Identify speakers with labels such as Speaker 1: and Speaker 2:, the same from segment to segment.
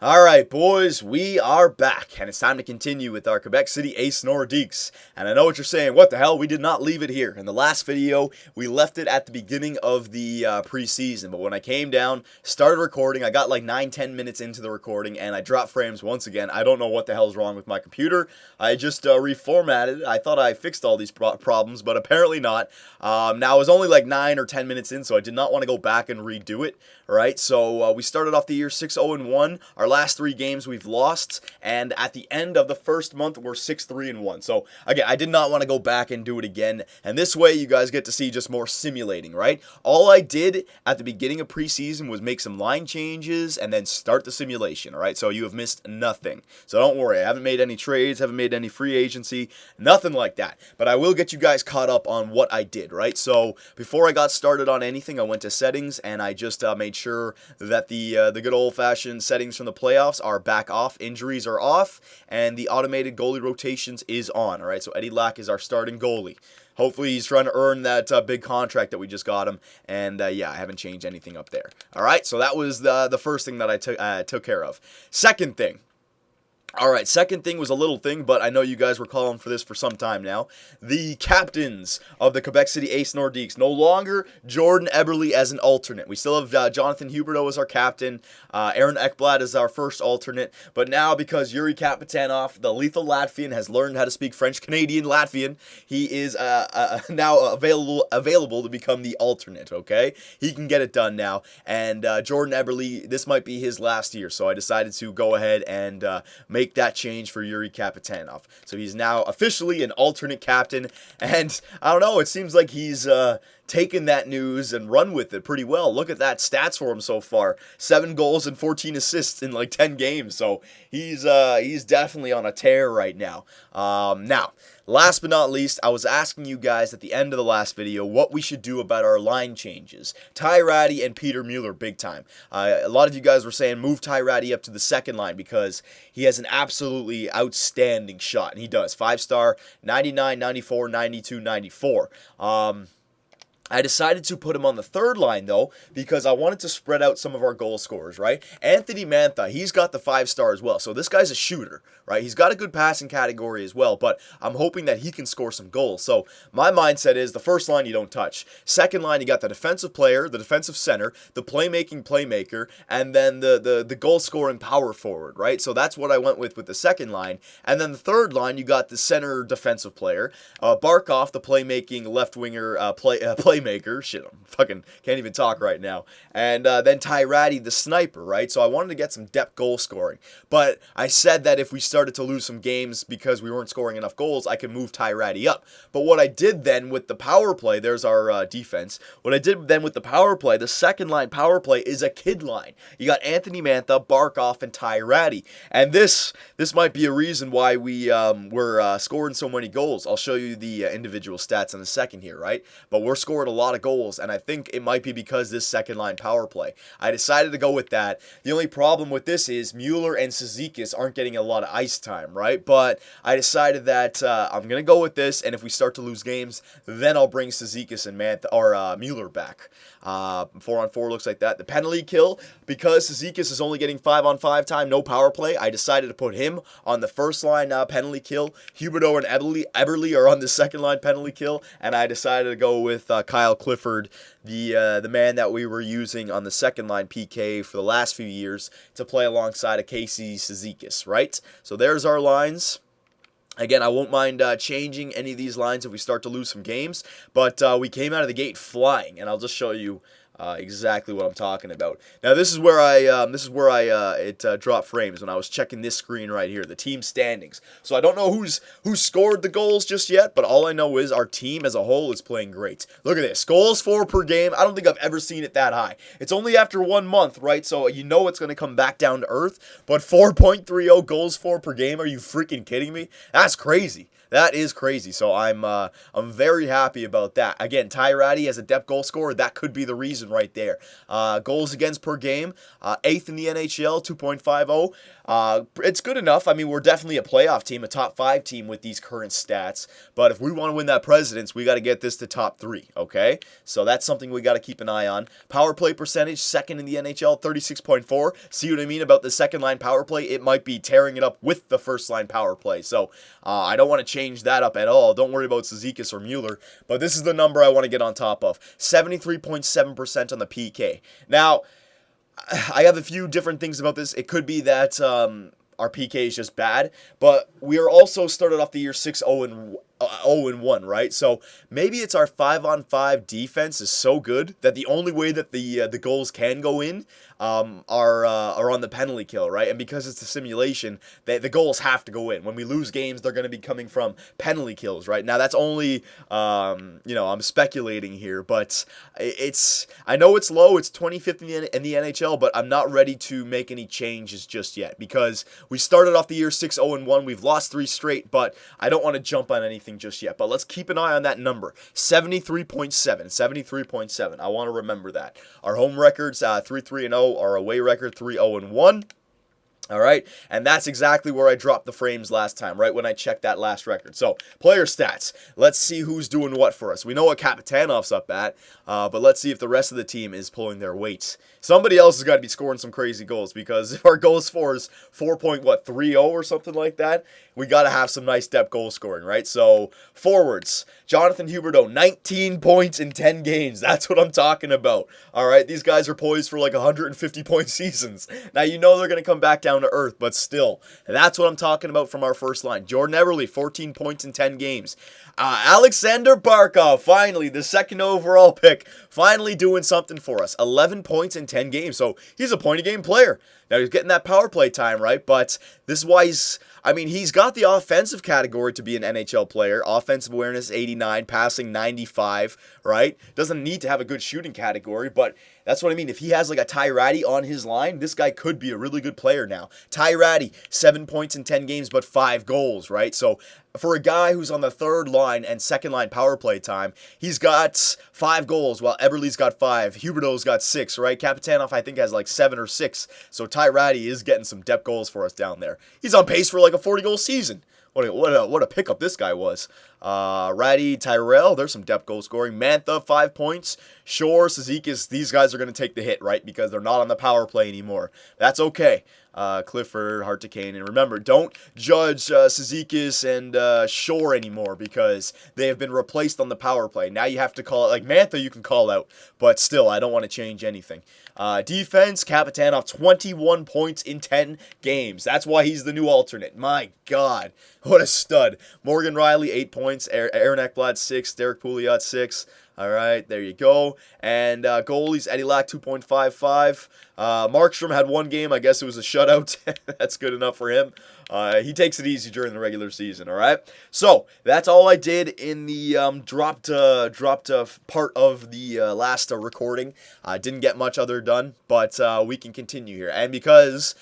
Speaker 1: Alright, boys, we are back, and it's time to continue with our Quebec City Ace Nordiques. And I know what you're saying, what the hell, we did not leave it here. In the last video, we left it at the beginning of the preseason, but when I came down, started recording, I got like 9-10 minutes into the recording, and I dropped frames once again. I don't know what the hell's wrong with my computer. I just reformatted it. I thought I fixed all these problems, but apparently not. Now, I was only like 9 or 10 minutes in, so I did not want to go back and redo it. Alright, so we started off the year 6-0-1. Our last 3 games we've lost, and at the end of the first month, we're 6-3-1. So, again, I did not want to go back and do it again, and this way you guys get to see just more simulating, right? All I did at the beginning of preseason was make some line changes and then start the simulation, alright? So you have missed nothing. So don't worry, I haven't made any trades, haven't made any free agency, nothing like that. But I will get you guys caught up on what I did, right? So before I got started on anything, I went to settings, and I just made sure that the good old-fashioned settings from the playoffs are back off, injuries are off, and the automated goalie rotations is on. All right, so Eddie Lack is our starting goalie. Hopefully he's trying to earn that big contract that we just got him, and yeah, I haven't changed anything up there. All right, so that was the first thing that I took care of. Second thing. Alright, second thing was a little thing, but I know you guys were calling for this for some time now. The captains of the Quebec City Ace Nordiques. No longer Jordan Eberle as an alternate. We still have Jonathan Huberdeau as our captain. Aaron Ekblad is our first alternate. But now, because Yuri Kapitanov, the lethal Latvian, has learned how to speak French-Canadian Latvian, he is now available to become the alternate, okay? He can get it done now. And Jordan Eberle, this might be his last year, so I decided to go ahead and make that change for Yuri Kapitanov. So he's now officially an alternate captain, and I don't know, it seems like he's taken that news and run with it pretty well. Look at that stats for him so far. 7 goals and 14 assists in like 10 games, so he's definitely on a tear right now. Now, last but not least, I was asking you guys at the end of the last video what we should do about our line changes. Ty Ratty and Peter Mueller, big time. A lot of you guys were saying move Ty Ratty up to the second line because he has an absolutely outstanding shot, and he does. 5-star, 99, 94, 92, 94. I decided to put him on the third line, though, because I wanted to spread out some of our goal scorers, right? Anthony Mantha, he's got the 5-star as well, so this guy's a shooter, right? He's got a good passing category as well, but I'm hoping that he can score some goals. So my mindset is the first line you don't touch. Second line, you got the defensive player, the defensive center, the playmaking playmaker, and then the goal-scoring power forward, right? So that's what I went with the second line. And then the third line, you got the center defensive player, Barkov, the playmaking left-winger playmaker. Shit, I'm fucking can't even talk right now. And then Ty Ratty, the sniper, right? So I wanted to get some depth goal scoring. But I said that if we started to lose some games because we weren't scoring enough goals, I could move Ty Ratty up. But what I did then with the power play, there's our defense. What I did then with the power play, the second line power play is a kid line. You got Anthony Mantha, Barkov, and Ty Ratty. And this might be a reason why we're scoring so many goals. I'll show you the individual stats in a second here, right? But we're scoring a lot of goals, and I think it might be because this second line power play. I decided to go with that. The only problem with this is Mueller and Cizikas aren't getting a lot of ice time, right? But I decided that I'm going to go with this, and if we start to lose games, then I'll bring Cizikas and Mueller back. 4-on-4 looks like that. The penalty kill, because Cizikas is only getting 5-on-5 time, no power play, I decided to put him on the first line penalty kill. Huberdeau and Eberle are on the second line penalty kill, and I decided to go with Kyle Clifford, the man that we were using on the second line PK for the last few years to play alongside of Casey Cizikas, right? So there's our lines. Again, I won't mind changing any of these lines if we start to lose some games, but we came out of the gate flying, and I'll just show you exactly what I'm talking about. Now, this is where it dropped frames when I was checking this screen right here, the team standings. So I don't know who scored the goals just yet, but all I know is our team as a whole is playing great. Look at this, goals for per game. I don't think I've ever seen it that high. It's only after 1 month, right? So you know it's going to come back down to earth. But 4.30 goals for per game. Are you freaking kidding me? That's crazy. That is crazy. So I'm very happy about that. Again, Ty Ratty as a depth goal scorer, that could be the reason right there. Goals against per game, 8th in the NHL, 2.50. It's good enough. I mean, we're definitely a playoff team, a top 5 team with these current stats. But if we want to win that Presidents, we got to get this to top 3, okay? So that's something we got to keep an eye on. Power play percentage, 2nd in the NHL, 36.4. See what I mean about the second line power play? It might be tearing it up with the first line power play. So I don't want to change that up at all. Don't worry about Cizikas or Mueller. But this is the number I want to get on top of. 73.7% on the PK. Now, I have a few different things about this. It could be that our PK is just bad, but we are also started off the year 6-0-1, right? So maybe it's our 5-on-5 defense is so good that the only way that the goals can go in are on the penalty kill, right? And because it's a simulation, the goals have to go in. When we lose games, they're going to be coming from penalty kills, right? Now that's only I'm speculating here, but I know it's low. It's 25th in the NHL, but I'm not ready to make any changes just yet because we started off the year 6-0-1. We've lost 3 straight, but I don't want to jump on anything just yet. But let's keep an eye on that number, 73.7. I want to remember that. Our home records, 3-3-0. Our away record, 3-0-1. All right, and that's exactly where I dropped the frames last time, right when I checked that last record. So, player stats. Let's see who's doing what for us. We know what Kapitanov's up at, but let's see if the rest of the team is pulling their weights. Somebody else has got to be scoring some crazy goals because if our goals for is 4.30 or something like that, we got to have some nice depth goal scoring, right? So, forwards. Jonathan Huberdeau, 19 points in 10 games. That's what I'm talking about. All right, these guys are poised for like 150-point seasons. Now, you know they're going to come back down to earth, but still, that's what I'm talking about from our first line. Jordan Eberle, 14 points in 10 games. Alexander Barkov, finally, the 2nd overall pick, finally doing something for us. 11 points in 10 games, so he's a point-a-game player. Now, he's getting that power play time, right? But this is why he's got the offensive category to be an NHL player. Offensive awareness, 89, passing, 95, right? Doesn't need to have a good shooting category, but that's what I mean. If he has like a Ty Ratty on his line, this guy could be a really good player now. Ty Ratty, 7 points in 10 games, but 5 goals, right? So for a guy who's on the 3rd line and 2nd line power play time, he's got 5 goals, while Eberle's got 5. Huberdeau's got 6, right? Kapitanov, I think, has like 7 or 6. So Ty Ratty is getting some depth goals for us down there. He's on pace for like a 40-goal season. What a pickup this guy was. Ratty, Tyrell, there's some depth goal scoring. Mantha, 5 points. Shore, Cizikas, these guys are going to take the hit, right? Because they're not on the power play anymore. That's okay. Clifford, Hartikane, and remember, don't judge Cizikas and Shore anymore because they have been replaced on the power play. Now you have to call it, like Mantha you can call out, but still, I don't want to change anything. Defense, Kapitanov, 21 points in 10 games. That's why he's the new alternate. My God, what a stud. Morgan Riley, 8 points. Aaron Ekblad, 6. Derek Pouliot, 6. All right, there you go. And goalies, Eddie Lack, 2.55. Markstrom had 1 game. I guess it was a shutout. That's good enough for him. He takes it easy during the regular season, all right? So, that's all I did in the dropped part of the last recording. Didn't get much other done, but we can continue here. And because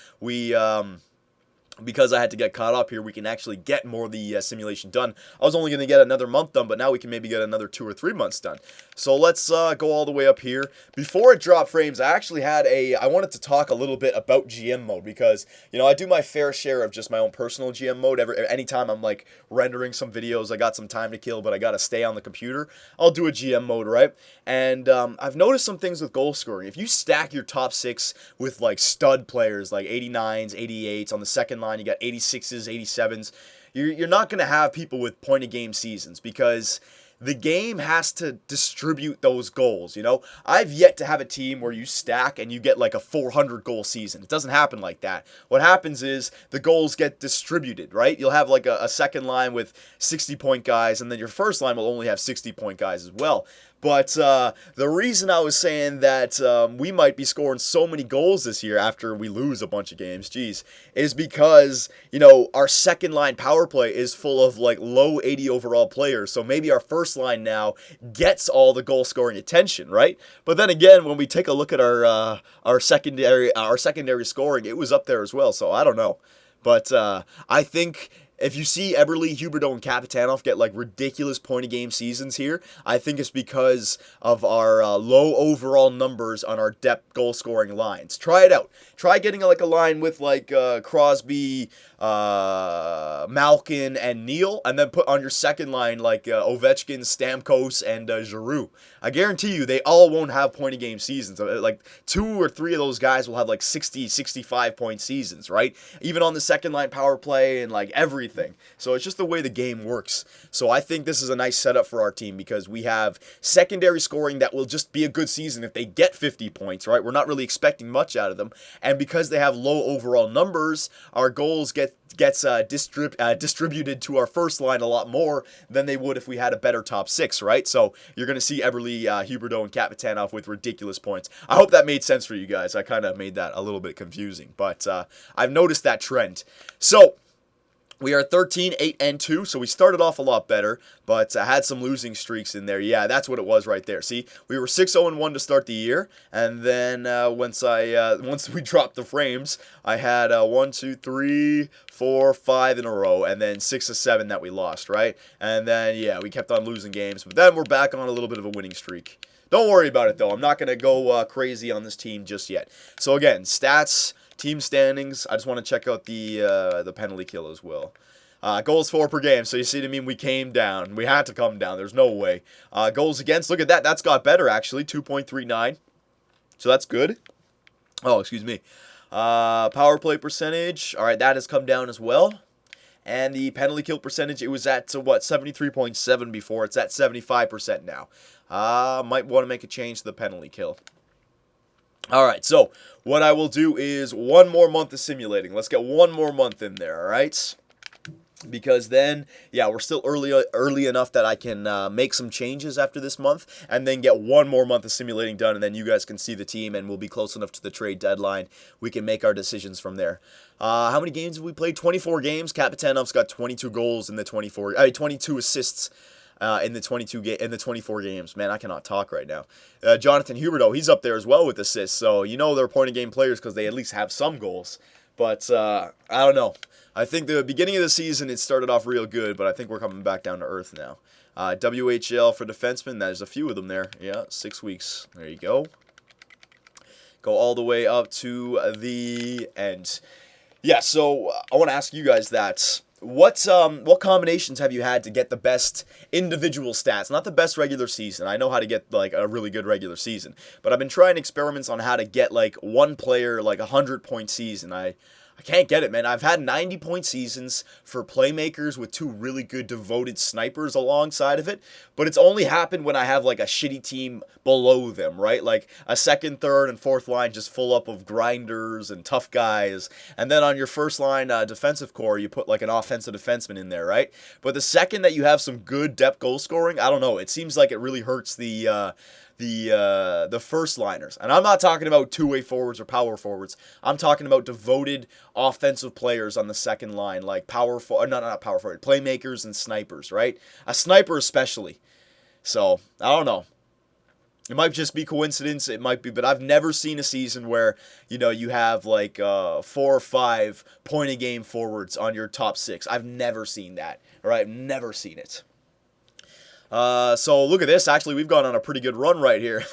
Speaker 1: I had to get caught up here, we can actually get more of the simulation done. I was only going to get another month done, but now we can maybe get another 2 or 3 months done. So let's go all the way up here. Before it dropped frames, I actually I wanted to talk a little bit about GM mode because, I do my fair share of just my own personal GM mode. Anytime I'm like rendering some videos, I got some time to kill, but I got to stay on the computer, I'll do a GM mode, right? And I've noticed some things with goal scoring. If you stack your top 6 with like stud players, like 89s, 88s on the second line, you got 86s, 87s, you're not going to have people with point-a-game seasons because the game has to distribute those goals, I've yet to have a team where you stack and you get like a 400-goal season. It doesn't happen like that. What happens is the goals get distributed, right? You'll have like a second line with 60-point guys, and then your first line will only have 60-point guys as well. But the reason I was saying that we might be scoring so many goals this year after we lose a bunch of games, is because, our second line power play is full of like low 80 overall players. So maybe our first line now gets all the goal scoring attention, right? But then again, when we take a look at our secondary scoring, it was up there as well. So I don't know. But I think if you see Eberle, Huberdeau, and Kapitanov get like ridiculous point-a-game seasons here, I think it's because of our low overall numbers on our depth goal-scoring lines. Try it out. Try getting like a line with like Crosby, Malkin, and Neal, and then put on your second line like Ovechkin, Stamkos, and Giroux. I guarantee you they all won't have point-a-game seasons. Like 2 or 3 of those guys will have like 60, 65 point seasons, right? Even on the second line power play and like everything. So it's just the way the game works. So I think this is a nice setup for our team because we have secondary scoring that will just be a good season if they get 50 points, right? We're not really expecting much out of them. And because they have low overall numbers, our goals gets distributed to our first line a lot more than they would if we had a better top 6, right? So you're going to see Eberle, Huberdeau, and Kapitanov with ridiculous points. I hope that made sense for you guys. I kind of made that a little bit confusing, but I've noticed that trend. So we are 13, 8, and 2, so we started off a lot better, but had some losing streaks in there. Yeah, that's what it was right there. See, we were 6-0-1 to start the year, and then once we dropped the frames, I had 1, 2, 3, 4, 5 in a row, and then 6 of 7 that we lost, right? And then, yeah, we kept on losing games, but then we're back on a little bit of a winning streak. Don't worry about it, though. I'm not going to go crazy on this team just yet. So, again, stats, team standings. I just want to check out the penalty kill as well. Goals for per game. So you see what I mean? We came down. We had to come down. There's no way. Goals against. Look at that. That's got better, actually. 2.39. So that's good. Oh, excuse me. Power play percentage. All right, that has come down as well. And the penalty kill percentage, it was at, 73.7 before. It's at 75% now. Might want to make a change to the penalty kill. All right, so what I will do is one more month of simulating. Let's get one more month in there, all right? Because then, yeah, we're still early enough that I can make some changes after this month and then get one more month of simulating done, and then you guys can see the team and we'll be close enough to the trade deadline. We can make our decisions from there. How many games have we played? 24 games. Kapitanov's got 22 goals in the 22 assists. In the 24 games. Man, I cannot talk right now. Jonathan Huberdeau, he's up there as well with assists. So, you know they're point-of-game players because they at least have some goals. But, I don't know. I think the beginning of the season, it started off real good, but I think we're coming back down to earth now. WHL for defensemen, there's a few of them there. Yeah, 6 weeks. There you go. Go all the way up to the end. Yeah, so I want to ask you guys that. What combinations have you had to get the best individual stats? Not the best regular season. I know how to get like a really good regular season, but I've been trying experiments on how to get like one player like 100-point season. I can't get it, man. I've had 90-point seasons for playmakers with 2 really good devoted snipers alongside of it, but it's only happened when I have like a shitty team below them, right? Like a second, third, and fourth line just full up of grinders and tough guys, and then on your first line defensive core, you put like an offensive defenseman in there, right? But the second that you have some good depth goal scoring, I don't know, it seems like it really hurts the first liners. And I'm not talking about two-way forwards or power forwards. I'm talking about devoted offensive players on the second line, like not power forward, playmakers and snipers, right? A sniper especially. So, I don't know. It might just be coincidence, it might be, but I've never seen a season where, you know, you have like 4 or 5 point-a-game forwards on your top 6. I've never seen that, all right? I've never seen it. So look at this. Actually, we've gone on a pretty good run right here.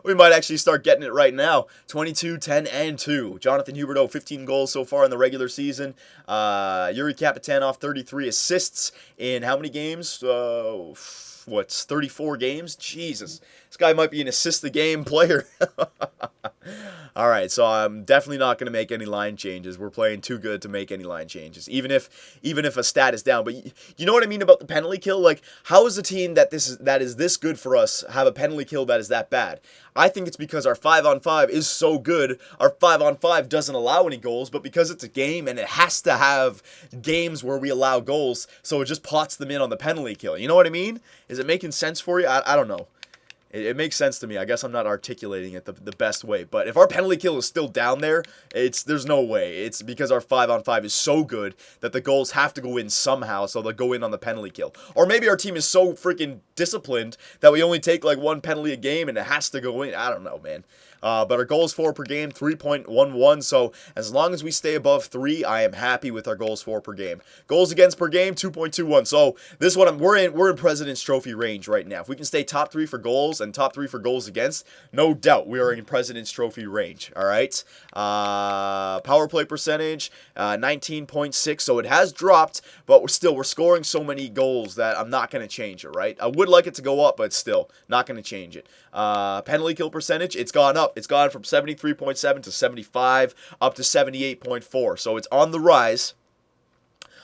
Speaker 1: We might actually start getting it right now. 22, 10, and 2. Jonathan Huberdeau, 15 goals so far in the regular season. Yuri Kapitanov, 33 assists in how many games? 34 games? Jesus. This guy might be an assist-a-game player. All right, so I'm definitely not going to make any line changes. We're playing too good to make any line changes, even if a stat is down. But you know what I mean about the penalty kill? Like, how is a team that is this good for us have a penalty kill that is that bad? I think it's because our 5-on-5 is so good. Our 5-on-5 doesn't allow any goals, but because it's a game and it has to have games where we allow goals, so it just pots them in on the penalty kill. You know what I mean? Is it making sense for you? I don't know. It makes sense to me. I guess I'm not articulating it the best way. But if our penalty kill is still down there, there's no way. It's because our 5-on-5 is so good that the goals have to go in somehow, so they'll go in on the penalty kill. Or maybe our team is so freaking disciplined that we only take like one penalty a game and it has to go in. I don't know, man. But our goals for per game, 3.11. So as long as we stay above 3, I am happy with our goals for per game. Goals against per game, 2.21. So this is what we're in President's Trophy range right now. If we can stay top 3 for goals and top 3 for goals against, no doubt we are in President's Trophy range. All right. Power play percentage, 19.6. So it has dropped, but we're scoring so many goals that I'm not going to change it. Right. I would like it to go up, but still not going to change it. Penalty kill percentage, it's gone up. It's gone from 73.7 to 75 up to 78.4. So it's on the rise.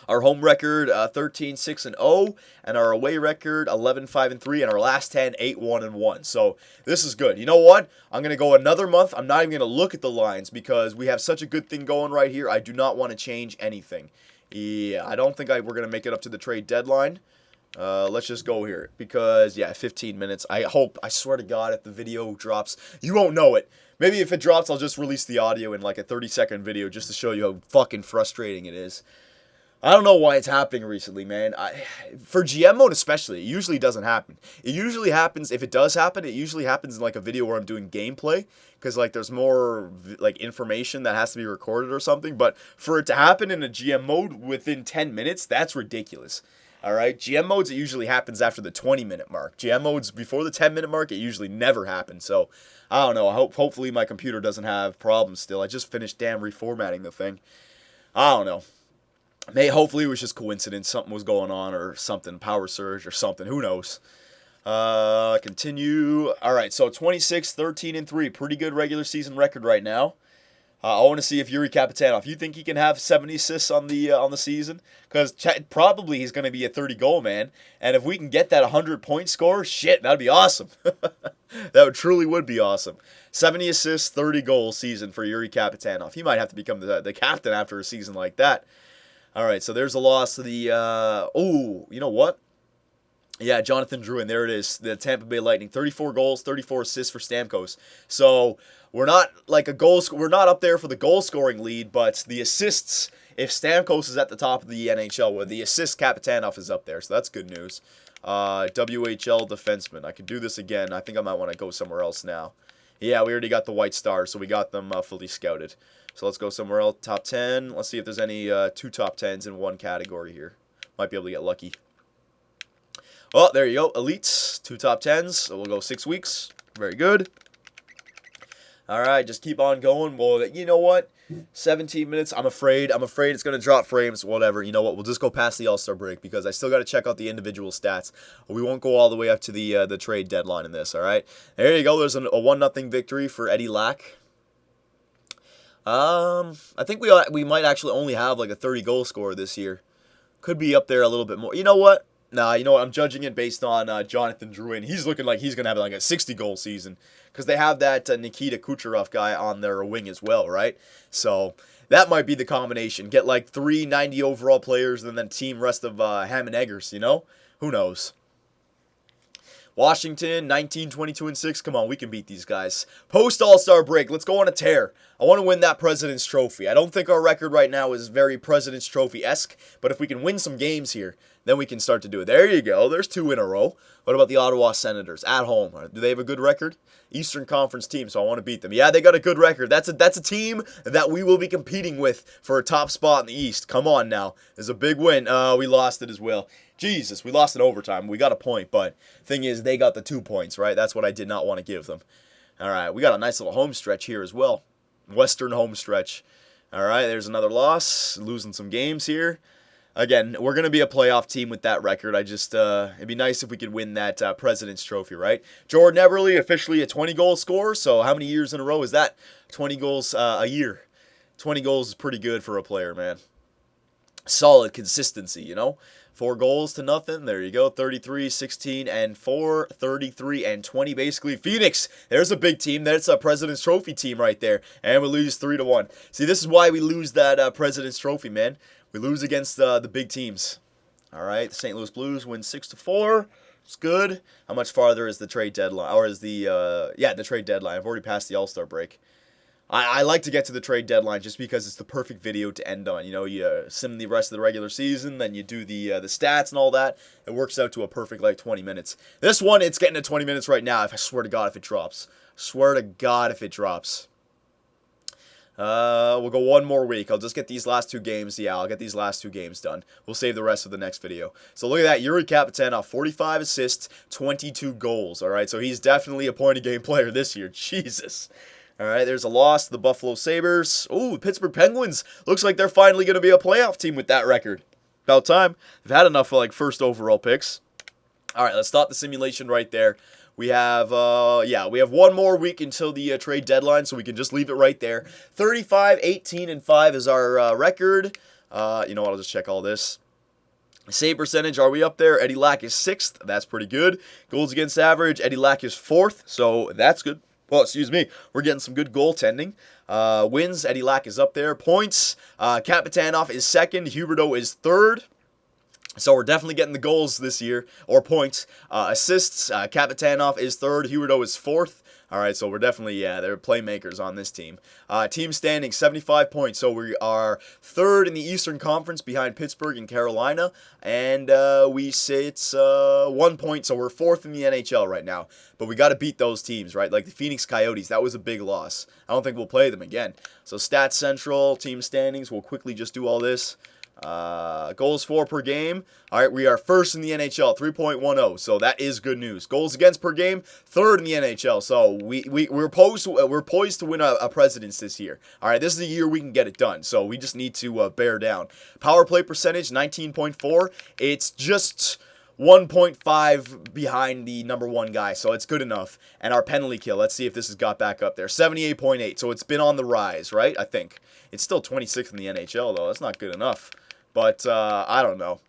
Speaker 1: Our home record 13-6-0, and our away record 11-5-3, and our last 10 8-1-1. So this is good. You know what? I'm gonna go another month. I'm not even gonna look at the lines because we have such a good thing going right here. I do not want to change anything. Yeah, I don't think we're gonna make it up to the trade deadline. Let's just go here because, yeah, 15 minutes. I swear to God, if the video drops, you won't know it. Maybe if it drops, I'll just release the audio in like a 30-second video just to show you how fucking frustrating it is. I don't know why it's happening recently, man. For GM mode especially, it usually doesn't happen. It usually happens, if it does happen, it usually happens in like a video where I'm doing gameplay because like there's more like information that has to be recorded or something. But for it to happen in a GM mode within 10 minutes, that's ridiculous. All right, GM modes, it usually happens after the 20-minute mark. GM modes before the 10-minute mark, it usually never happens. So, I don't know. Hopefully my computer doesn't have problems still. I just finished damn reformatting the thing. I don't know. Hopefully it was just coincidence. Something was going on or something. Power surge or something. Who knows? Continue. All right, so 26-13-3. Pretty good regular season record right now. I want to see if Yuri Kapitanov, you think he can have 70 assists on the season? Because probably he's going to be a 30-goal man. And if we can get that 100-point score, shit, that would be awesome. That truly would be awesome. 70 assists, 30 goal season for Yuri Kapitanov. He might have to become the captain after a season like that. All right, so there's a loss to the... you know what? Yeah, Jonathan Drouin, there it is. The Tampa Bay Lightning, 34 goals, 34 assists for Stamkos. So we're not like we're not up there for the goal scoring lead, but the assists, if Stamkos is at the top of the NHL, where the assist Kapitanov is up there, so that's good news. WHL defenseman. I could do this again. I think I might want to go somewhere else now. Yeah, we already got the White Stars, so we got them fully scouted. So let's go somewhere else. Top 10. Let's see if there's any 2 top 10s in one category here. Might be able to get lucky. Oh, there you go. Elites, 2 top 10s. So we'll go 6 weeks. Very good. All right, just keep on going. Well, you know what? 17 minutes. I'm afraid it's going to drop frames. Whatever. You know what? We'll just go past the All-Star break because I still got to check out the individual stats. We won't go all the way up to the trade deadline in this, all right? There you go. There's a 1-0 victory for Eddie Lack. I think we might actually only have like a 30-goal scorer this year. Could be up there a little bit more. You know what? Nah, you know what? I'm judging it based on Jonathan Drouin. He's looking like he's going to have like a 60-goal season because they have that Nikita Kucherov guy on their wing as well, right? So that might be the combination. Get like 3 90 overall players and then team rest of Ham and Eggers, you know? Who knows? Washington, 19, 22, and 6. Come on, we can beat these guys. Post All-Star break, let's go on a tear. I want to win that President's Trophy. I don't think our record right now is very President's Trophy-esque, but if we can win some games here, then we can start to do it. There you go. There's 2 in a row. What about the Ottawa Senators at home? Do they have a good record? Eastern Conference team, so I want to beat them. Yeah, they got a good record. That's a team that we will be competing with for a top spot in the East. Come on now. It's a big win. We lost it as well. Jesus, we lost in overtime. We got a point, but thing is, they got the 2 points, right? That's what I did not want to give them. All right, we got a nice little home stretch here as well. Western home stretch. All right, there's another loss. Losing some games here. Again, we're going to be a playoff team with that record. It'd be nice if we could win that President's Trophy, right? Jordan Eberle, officially a 20-goal scorer, so how many years in a row is that? 20 goals a year. 20 goals is pretty good for a player, man. Solid consistency, you know? 4 goals to nothing. There you go. 33, 16, and 4. 33 and 20, basically. Phoenix, there's a big team. That's a President's Trophy team right there. And we lose 3-1. See, this is why we lose that President's Trophy, man. We lose against the big teams. All right, the St. Louis Blues win 6-4. It's good. How much farther is the trade deadline? Or is the, the trade deadline. I've already passed the All-Star break. I like to get to the trade deadline just because it's the perfect video to end on. You know, you sim the rest of the regular season, then you do the stats and all that. It works out to a perfect, like, 20 minutes. This one, it's getting to 20 minutes right now. I swear to God if it drops. Swear to God if it drops. We'll go one more week. I'll just get these last 2 games. Yeah, I'll get these last 2 games done. We'll save the rest for the next video. So look at that. Yuri Kapitanoff, 45 assists, 22 goals. All right, so he's definitely a point-a-game player this year. Jesus. All right, there's a loss to the Buffalo Sabres. Ooh, Pittsburgh Penguins. Looks like they're finally going to be a playoff team with that record. About time. They've had enough for, like, first overall picks. All right, let's stop the simulation right there. We have, we have one more week until the trade deadline, so we can just leave it right there. 35, 18, and 5 is our record. You know what? I'll just check all this. Save percentage, are we up there? Eddie Lack is 6th. That's pretty good. Goals against average, Eddie Lack is 4th, so that's good. Well, excuse me. We're getting some good goaltending. Wins, Eddie Lack is up there. Points, Kapitanoff is 2nd. Huberdeau is 3rd. So we're definitely getting the goals this year, or points. Assists, Kapitanoff is 3rd. Huberdeau is 4th. All right, so we're definitely, they're playmakers on this team. Team standing, 75 points. So we are 3rd in the Eastern Conference behind Pittsburgh and Carolina. And we sit 1 point, so we're 4th in the NHL right now. But we got to beat those teams, right? Like the Phoenix Coyotes, that was a big loss. I don't think we'll play them again. So Stats Central, team standings, we'll quickly just do all this. Goals for per game. All right, we are 1st in the NHL, 3.10. So that is good news. Goals against per game, 3rd in the NHL. So we're poised to win a Presidents this year. All right, this is the year we can get it done. So we just need to bear down. Power play percentage, 19.4. It's just 1.5 behind the number 1 guy, so it's good enough. And our penalty kill, let's see if this has got back up there. 78.8, so it's been on the rise, right? I think. It's still 26th in the NHL, though. That's not good enough. But, I don't know.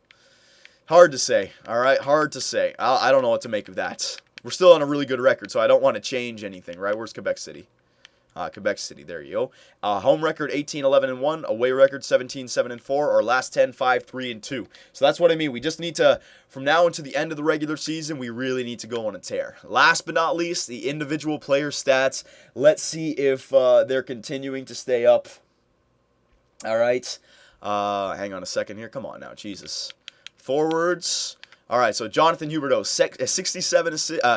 Speaker 1: Hard to say, all right? Hard to say. I don't know what to make of that. We're still on a really good record, so I don't want to change anything, right? Where's Quebec City? Quebec City, there you go. Home record 18-11-1, away record 17-7-4, our last 10 5-3-2. So that's what I mean. We just need to, from now until the end of the regular season, we really need to go on a tear. Last but not least, the individual player stats. Let's see if they're continuing to stay up. All right. Hang on a second here. Come on now, Jesus. Forwards. All right, so Jonathan Huberdeau,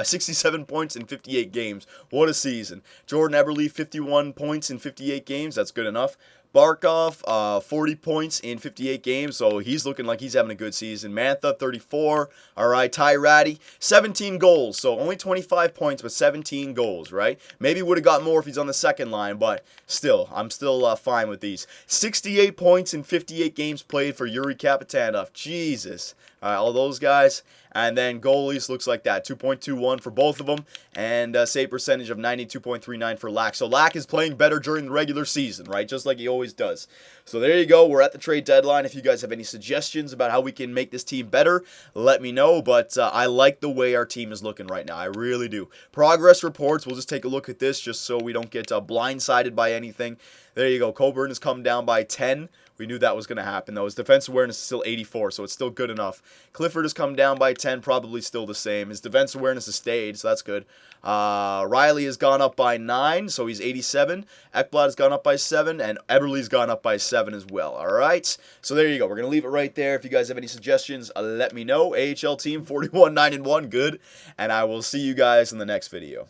Speaker 1: 67 points in 58 games. What a season. Jordan Eberle, 51 points in 58 games. That's good enough. Barkov, 40 points in 58 games, so he's looking like he's having a good season. Mantha, 34. All right, Ty Ratty, 17 goals, so only 25 points, but 17 goals, right? Maybe would have got more if he's on the second line, but still, I'm still fine with these. 68 points in 58 games played for Yuri Kapitanoff. Jesus. All right, all those guys. And then goalies looks like that, 2.21 for both of them, and save percentage of 92.39 for Lack. So Lack is playing better during the regular season, right? Just like he always does. So there you go. We're at the trade deadline. If you guys have any suggestions about how we can make this team better, let me know. But I like the way our team is looking right now. I really do. Progress reports. We'll just take a look at this just so we don't get blindsided by anything. There you go. Coburn has come down by 10. We knew that was going to happen, though. His defense awareness is still 84, so it's still good enough. Clifford has come down by 10, probably still the same. His defense awareness has stayed, so that's good. Riley has gone up by 9, so he's 87. Ekblad has gone up by 7, and Eberle's gone up by 7 as well. All right, so there you go. We're going to leave it right there. If you guys have any suggestions, let me know. AHL team 41-9-1, good. And I will see you guys in the next video.